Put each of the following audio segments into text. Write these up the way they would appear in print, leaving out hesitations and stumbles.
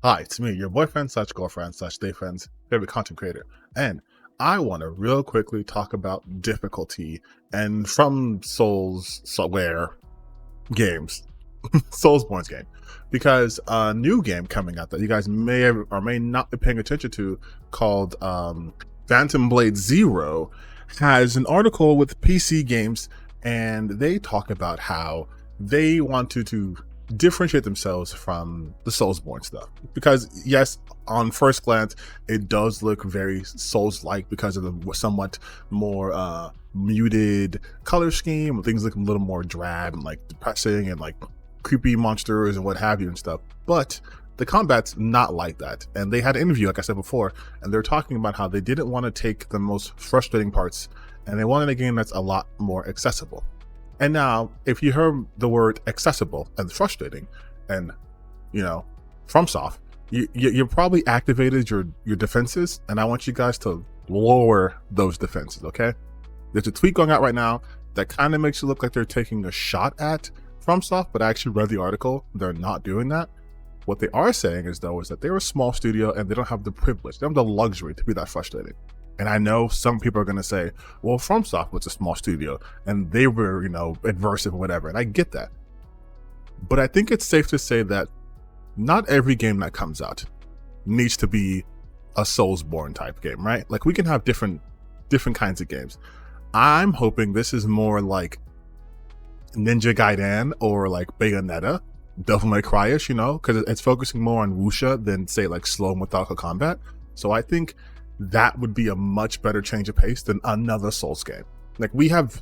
Hi, it's me, your boyfriend slash girlfriend slash day friend's favorite content creator. And I want to real quickly talk about difficulty and from Soulsware games, Soulsborne's game, because a new game coming out that you guys may or may not be paying attention to called Phantom Blade Zero has an article with PC games, and they talk about how they want to differentiate themselves from the Soulsborne stuff. Because yes, on first glance, it does look very Souls-like because of the somewhat more muted color scheme. Things look a little more drab and like depressing and like creepy monsters and what have you and stuff. But the combat's not like that. And they had an interview, like I said before, and they're talking about how they didn't want to take the most frustrating parts and they wanted a game that's a lot more accessible. And now, if you heard the word accessible and frustrating, and FromSoft, you probably activated your defenses, and I want you guys to lower those defenses. Okay, there's a tweet going out right now that kind of makes it look like they're taking a shot at FromSoft, but I actually read the article. They're not doing that. What they are saying is that they're a small studio and they don't have the privilege, they don't have the luxury to be that frustrating. And I know some people are going to say, well, FromSoft was a small studio and they were, adversive or whatever. And I get that. But I think it's safe to say that not every game that comes out needs to be a Soulsborne type game, right? Like we can have different kinds of games. I'm hoping this is more like Ninja Gaiden or like Bayonetta, Devil May Cry-ish, because it's focusing more on wuxia than say like slow methodical combat. So I think that would be a much better change of pace than another Souls game. Like we have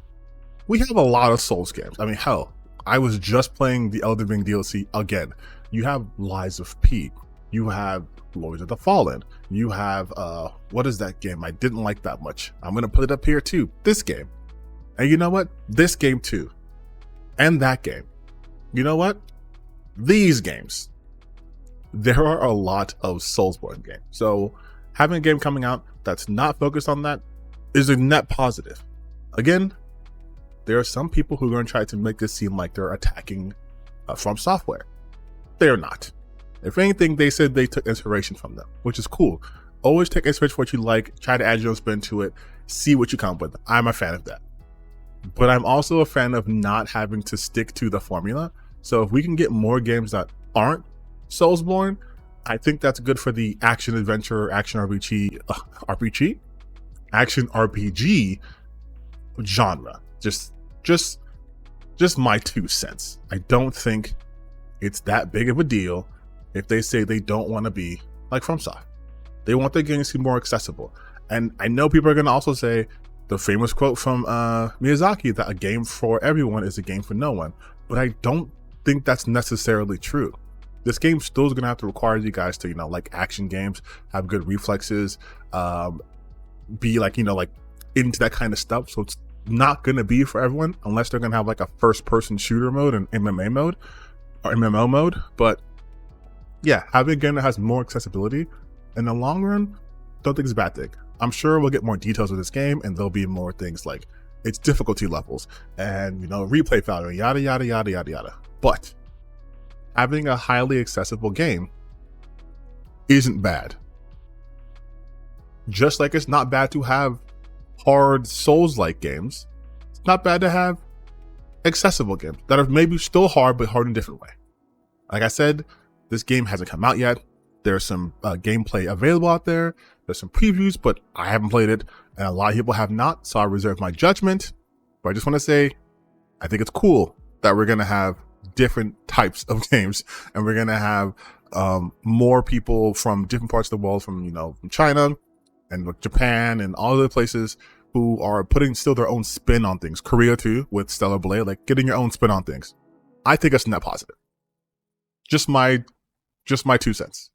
a lot of Souls games. I mean, hell, I was just playing the Elden Ring DLC again. You have Lies of P. You have Lords of the Fallen. You have what is that game? I didn't like that much. I'm gonna put it up here too. This game. And you know what? This game too. And that game. You know what? These games. There are a lot of Soulsborne games. So having a game coming out that's not focused on that is a net positive. Again, there are some people who are going to try to make this seem like they're attacking From Software. They're not. If anything, they said they took inspiration from them, which is cool. Always take inspiration for what you like, try to add your own spin to it, see what you come up with. I'm a fan of that. But I'm also a fan of not having to stick to the formula. So if we can get more games that aren't Soulsborne, I think that's good for the action adventure, action RPG genre. Just my 2 cents. I don't think it's that big of a deal if they say they don't want to be like FromSoft. They want their games to be more accessible. And I know people are going to also say the famous quote from Miyazaki that a game for everyone is a game for no one. But I don't think that's necessarily true. This game still is going to have to require you guys to, like action games, have good reflexes, be like, like into that kind of stuff. So it's not going to be for everyone unless they're going to have like a first person shooter mode and MMA mode or MMO mode. But yeah, having a game that has more accessibility in the long run, don't think it's a bad thing. I'm sure we'll get more details of this game and there'll be more things like its difficulty levels and, replay value, yada, yada, yada, yada, yada. But having a highly accessible game isn't bad. Just like it's not bad to have hard Souls-like games, it's not bad to have accessible games that are maybe still hard, but hard in a different way. Like I said, this game hasn't come out yet. There's some gameplay available out there. There's some previews, but I haven't played it, and a lot of people have not, so I reserve my judgment. But I just want to say, I think it's cool that we're going to have different types of games, and we're gonna have more people from different parts of the world, from from China and Japan and all other places who are putting still their own spin on things. Korea too, with Stellar Blade, like getting your own spin on things. I think it's net positive. Just my 2 cents.